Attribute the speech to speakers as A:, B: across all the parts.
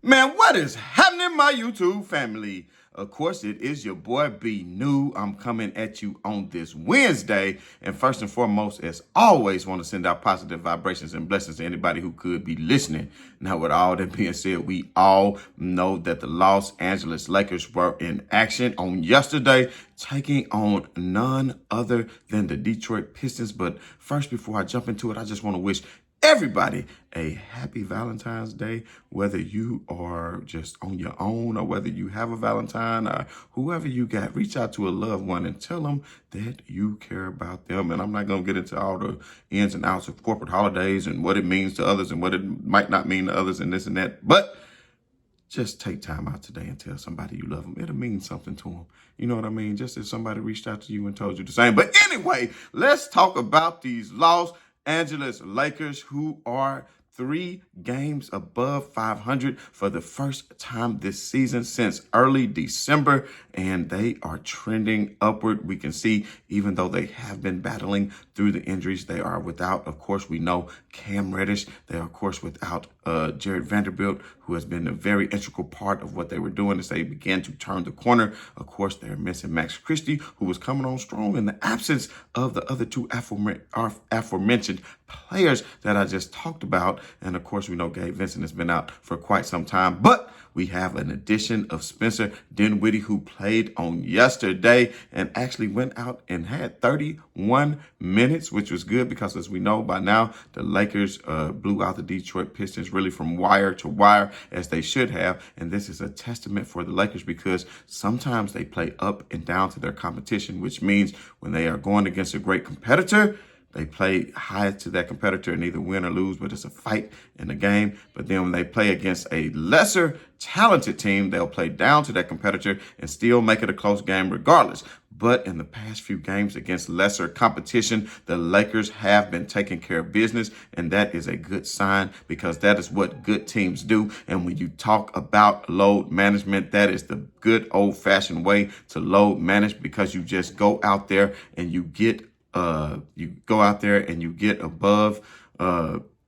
A: Man, what is happening, my YouTube family? Of course, it is your boy B New. I'm coming at you on this Wednesday. And first and foremost, as always, want to send out positive vibrations and blessings to anybody who could be listening. Now, with all that being said, we all know that the Los Angeles Lakers were in action on yesterday, taking on none other than the Detroit Pistons. But first, before I jump into it, I just want to wish everybody a happy Valentine's Day, whether you are just on your own or whether you have a Valentine or whoever you got. Reach out to a loved one and tell them that you care about them. And I'm not going to get into all the ins and outs of corporate holidays and what it means to others and what it might not mean to others and this and that. But just take time out today and tell somebody you love them. It'll mean something to them. You know what I mean? Just as somebody reached out to you and told you the same. But anyway, let's talk about these Los Angeles Lakers, who are 3 games above 500 for the first time this season since early December, and they are trending upward. We can see, even though they have been battling through the injuries, they are without, of course, we know Cam Reddish. They are, of course, without Jared Vanderbilt, who has been a very integral part of what they were doing as they began to turn the corner. Of course, they're missing Max Christie, who was coming on strong in the absence of the other two aforementioned players that I just talked about. And of course, we know Vincent has been out for quite some time, but we have an addition of Spencer Dinwiddie, who played on yesterday and actually went out and had 31 minutes, which was good because, as we know by now, the Lakers blew out the Detroit Pistons really from wire to wire, as they should have. And this is a testament for the Lakers because sometimes they play up and down to their competition, which means when they are going against a great competitor, they play high to that competitor and either win or lose, but it's a fight in the game. But then when they play against a lesser talented team, they'll play down to that competitor and still make it a close game regardless. But in the past few games against lesser competition, the Lakers have been taking care of business, and that is a good sign because that is what good teams do. And when you talk about load management, that is the good old-fashioned way to load manage, because you just go out there and you get above,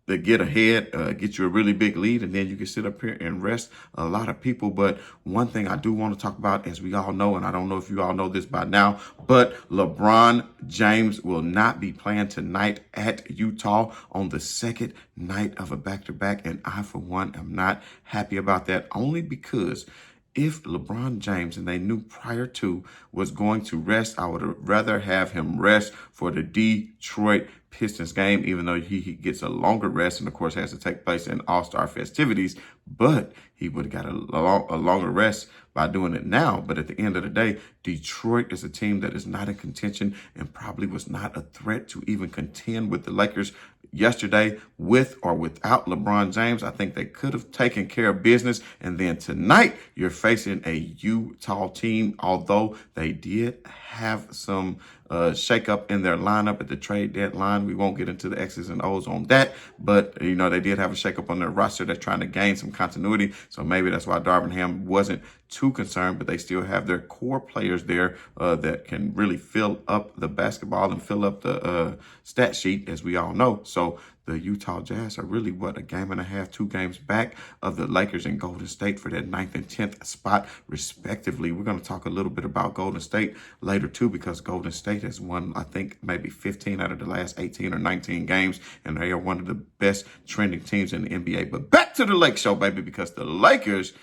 A: get ahead, get you a really big lead, and then you can sit up here and rest a lot of people. But one thing I do want to talk about, as we all know, and I don't know if you all know this by now, but LeBron James will not be playing tonight at Utah on the second night of a back-to-back, and I, for one, am not happy about that, only because if LeBron James, and they knew prior to, was going to rest, I would rather have him rest for the Detroit Pistons game, even though he gets a longer rest and, of course, has to take place in All-Star festivities. But he would have got a longer rest by doing it now. But at the end of the day, Detroit is a team that is not in contention and probably was not a threat to even contend with the Lakers yesterday, with or without LeBron James. I think they could have taken care of business. And then tonight, you're facing a Utah team, although they did have some shakeup in their lineup at the trade deadline. We won't get into the X's and O's on that, but you know, they did have a shakeup on their roster. They're trying to gain some continuity, so maybe that's why Darvin Ham wasn't too concerned, but they still have their core players there that can really fill up the basketball and fill up the stat sheet, as we all know. So the Utah Jazz are really, a game and a half, 2 games back of the Lakers and Golden State for that 9th and 10th spot, respectively. We're going to talk a little bit about Golden State later, too, because Golden State has won, I think, maybe 15 out of the last 18 or 19 games, and they are one of the best trending teams in the NBA. But back to the Lake Show, baby, because the Lakers,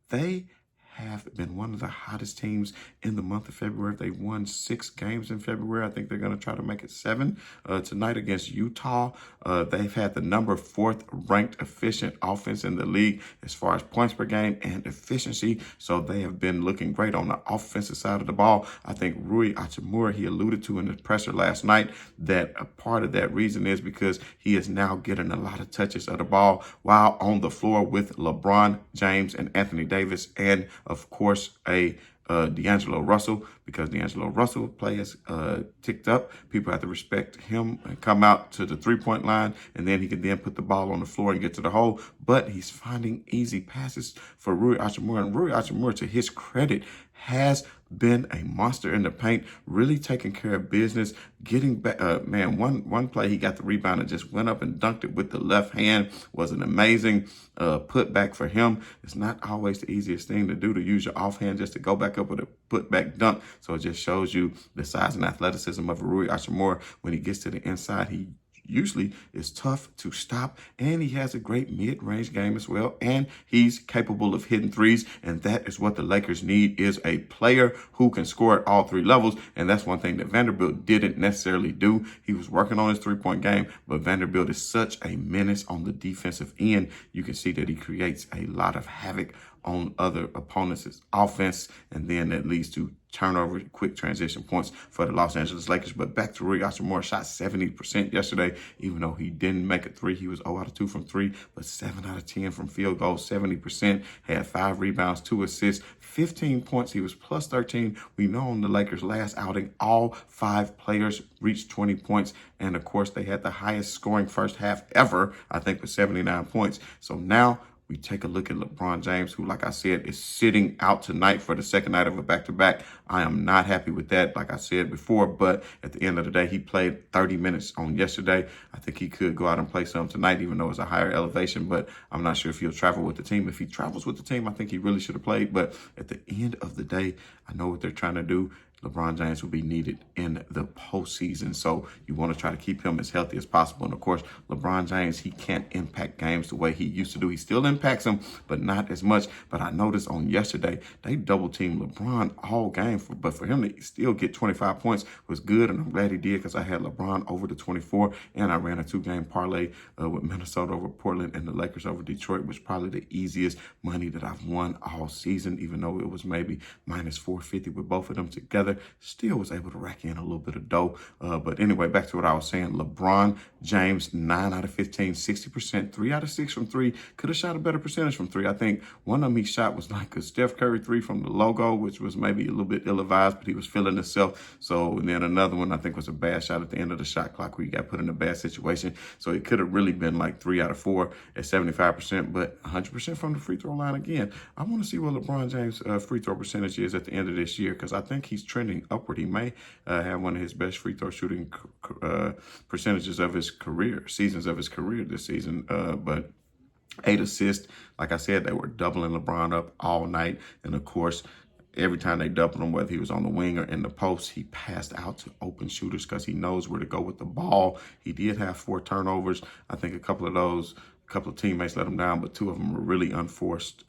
A: they have been one of the hottest teams in the month of February. They won 6 games in February. I think they're going to try to make it 7 tonight against Utah. They've had the number 4th ranked efficient offense in the league as far as points per game and efficiency. So they have been looking great on the offensive side of the ball. I think Rui Hachimura, he alluded to in his presser last night that a part of that reason is because he is now getting a lot of touches of the ball while on the floor with LeBron James and Anthony Davis, and of course, D'Angelo Russell, because D'Angelo Russell play has ticked up. People have to respect him and come out to the three-point line, and then he can then put the ball on the floor and get to the hole. But he's finding easy passes for Rui Hachimura, and Rui Hachimura, to his credit, has been a monster in the paint, really taking care of business, getting back. Man, one play he got the rebound and just went up and dunked it with the left hand. Was an amazing putback for him. It's not always the easiest thing to do, to use your offhand just to go back up with a putback dunk. So it just shows you the size and athleticism of Rui Hachimura. When he gets to the inside, he usually is tough to stop, and he has a great mid-range game as well, and he's capable of hitting threes, and that is what the Lakers need, is a player who can score at all three levels. And that's one thing that Vanderbilt didn't necessarily do. He was working on his three-point game, but Vanderbilt is such a menace on the defensive end. You can see that he creates a lot of havoc on other opponents' offense, and then that leads to turnover, quick transition points for the Los Angeles Lakers. But back to Rui Hachimura, shot 70% yesterday. Even though he didn't make a three, he was 0 out of 2 from three, but 7 out of 10 from field goals, 70%, had 5 rebounds, 2 assists, 15 points. He was plus 13. We know on the Lakers' last outing, all 5 players reached 20 points. And of course, they had the highest scoring first half ever, I think, with 79 points. So now we take a look at LeBron James, who, like I said, is sitting out tonight for the second night of a back-to-back. I am not happy with that, like I said before, but at the end of the day, he played 30 minutes on yesterday. I think he could go out and play some tonight, even though it's a higher elevation, but I'm not sure if he'll travel with the team. If he travels with the team, I think he really should have played, but at the end of the day, I know what they're trying to do. LeBron James will be needed in the postseason. So you want to try to keep him as healthy as possible. And of course, LeBron James, he can't impact games the way he used to do. He still impacts them, but not as much. But I noticed on yesterday, they double teamed LeBron all game. But for him to still get 25 points was good. And I'm glad he did, because I had LeBron over the 24. And I ran a 2-game parlay with Minnesota over Portland and the Lakers over Detroit, which is probably the easiest money that I've won all season, even though it was maybe minus 450 with both of them together. Still was able to rack in a little bit of dough. But anyway, back to what I was saying. LeBron James, 9 out of 15, 60%, 3 out of 6 from 3. Could have shot a better percentage from 3. I think one of them he shot was like a Steph Curry 3 from the logo, which was maybe a little bit ill-advised, but he was feeling himself. So, and then another one I think was a bad shot at the end of the shot clock where he got put in a bad situation. So it could have really been like 3 out of 4 at 75%, but 100% from the free throw line again. I want to see what LeBron James' free throw percentage is at the end of this year, because I think he's trending upward. He may have one of his best free throw shooting percentages of his career, seasons of his career this season. But 8 assists, like I said, they were doubling LeBron up all night. And of course, every time they doubled him, whether he was on the wing or in the post, he passed out to open shooters because he knows where to go with the ball. He did have 4 turnovers. I think a couple of teammates let him down, but 2 of them were really unforced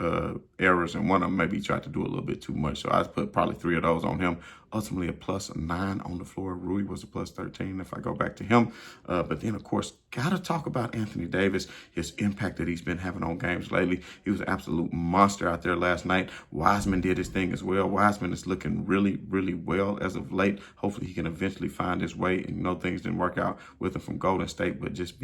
A: errors, and one of them maybe tried to do a little bit too much. So I put probably 3 of those on him. Ultimately, a plus 9 on the floor. Rui was a plus 13 if I go back to him. But then, of course, got to talk about Anthony Davis, his impact that he's been having on games lately. He was an absolute monster out there last night. Wiseman did his thing as well. Wiseman is looking really, really well as of late. Hopefully, he can eventually find his way. And things didn't work out with him from Golden State, but just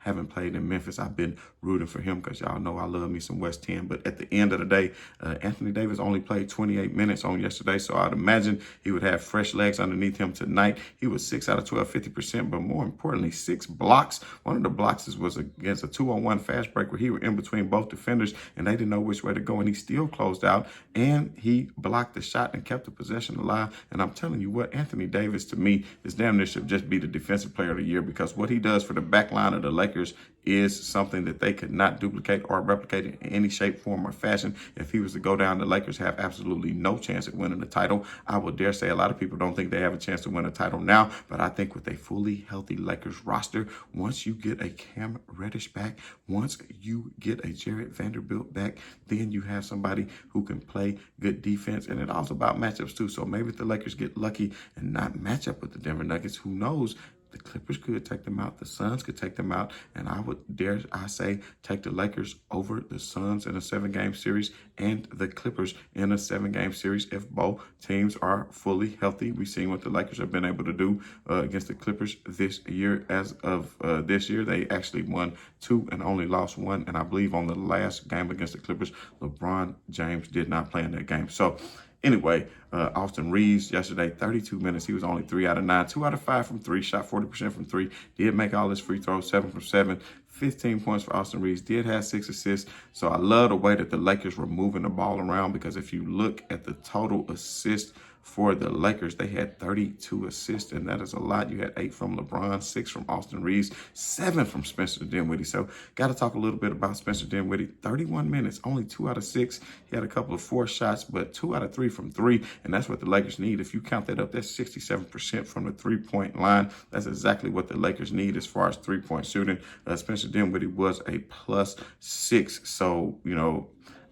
A: having played in Memphis, I've been rooting for him, because y'all know I love me some West 10. But at the end of the day, Anthony Davis only played 28 minutes on yesterday, so I'd imagine he would have fresh legs underneath him tonight. He was 6 out of 12, 50%, but more importantly, 6 blocks. One of the blocks was against a 2-on-1 fast break where he was in between both defenders, and they didn't know which way to go, and he still closed out, and he blocked the shot and kept the possession alive. And I'm telling you what, Anthony Davis, to me, is damn near should just be the defensive player of the year, because what he does for the back line of the Lakers is something that they could not duplicate or replicate in any shape, form, or fashion. If he was to go down, the Lakers have absolutely no chance at winning the title. I would dare say a lot of people don't think they have a chance to win a title now, but I think with a fully healthy Lakers roster, once you get a Cam Reddish back, once you get a Jared Vanderbilt back, then you have somebody who can play good defense. And it's also about matchups too. So maybe if the Lakers get lucky and not match up with the Denver Nuggets, who knows? The Clippers could take them out. The Suns could take them out. And I would dare I say take the Lakers over the Suns in a 7-game series and the Clippers in a 7-game series if both teams are fully healthy. We've seen what the Lakers have been able to do against the Clippers this year. As of this year, they actually won 2 and only lost 1. And I believe on the last game against the Clippers, LeBron James did not play in that game. So Anyway, Austin Reeves yesterday, 32 minutes. He was only 3 out of 9, 2 out of 5 from 3, shot 40% from 3, did make all his free throws, 7 from 7, 15 points for Austin Reeves, did have 6 assists. So I love the way that the Lakers were moving the ball around, because if you look at the total assists for the Lakers, they had 32 assists, and that is a lot. You had 8 from LeBron, 6 from Austin Reeves, 7 from Spencer Dinwiddie. So got to talk a little bit about Spencer Dinwiddie. 31 minutes, only 2 out of 6. He had a couple of forced shots, but 2 out of 3 from 3, and that's what the Lakers need. If you count that up, that's 67% from the three-point line. That's exactly what the Lakers need as far as three-point shooting. Spencer Dinwiddie was a +6, so,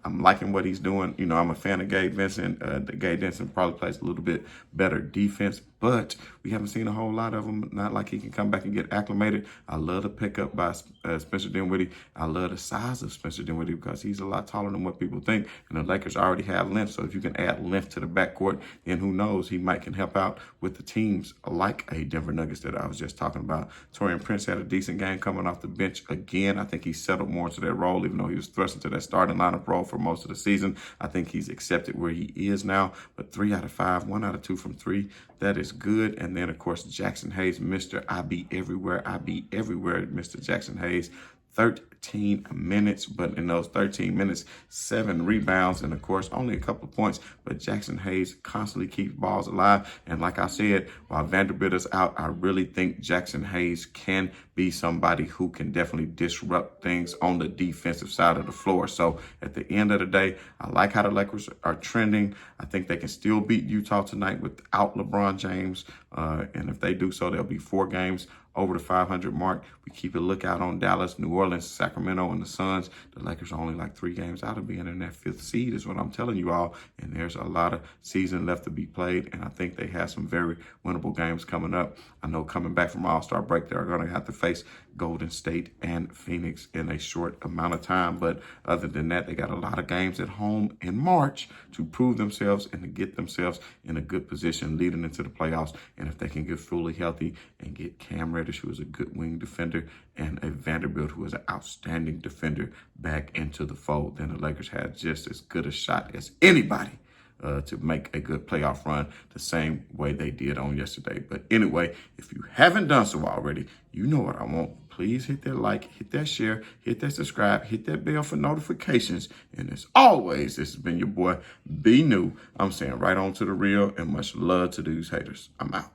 A: I'm liking what he's doing. I'm a fan of Gabe Vincent. Gabe Vincent probably plays a little bit better defense, but we haven't seen a whole lot of him. Not like he can come back and get acclimated. I love the pickup by Spencer Dinwiddie. I love the size of Spencer Dinwiddie, because he's a lot taller than what people think. And the Lakers already have length, so if you can add length to the backcourt, then who knows, he might can help out with the teams like a Denver Nuggets that I was just talking about. Taurean Prince had a decent game coming off the bench again. I think he settled more into that role, even though he was thrust into that starting lineup role for most of the season. I think he's accepted where he is now, but 3 out of 5, 1 out of 2 from 3, that is good. And then, of course, Jackson Hayes, Mr. I be everywhere, Mr. Jackson Hayes, 13 minutes, but in those 13 minutes, 7 rebounds, and of course, only a couple of points. But Jackson Hayes constantly keeps balls alive. And like I said, while Vanderbilt is out, I really think Jackson Hayes can be somebody who can definitely disrupt things on the defensive side of the floor. So at the end of the day, I like how the Lakers are trending. I think they can still beat Utah tonight without LeBron James. And if they do so, there'll be 4 games over the 500 mark. We keep a lookout on Dallas, New Orleans, Sacramento, and the Suns. The Lakers are only like 3 games out of being in that 5th seed is what I'm telling you all. And there's a lot of season left to be played. And I think they have some very winnable games coming up. I know coming back from All-Star break, they're going to have to face Golden State and Phoenix in a short amount of time. But other than that, they got a lot of games at home in March to prove themselves and to get themselves in a good position leading into the playoffs. And if they can get fully healthy and get Cam Reddish, who is a good wing defender, and a Vanderbilt, who is an outstanding defender, back into the fold, then the Lakers have just as good a shot as anybody to make a good playoff run the same way they did on yesterday. But anyway, if you haven't done so already, you know what I want. Please hit that like, hit that share, hit that subscribe, hit that bell for notifications. And as always, this has been your boy, Be New. I'm saying right on to the real, and much love to these haters. I'm out.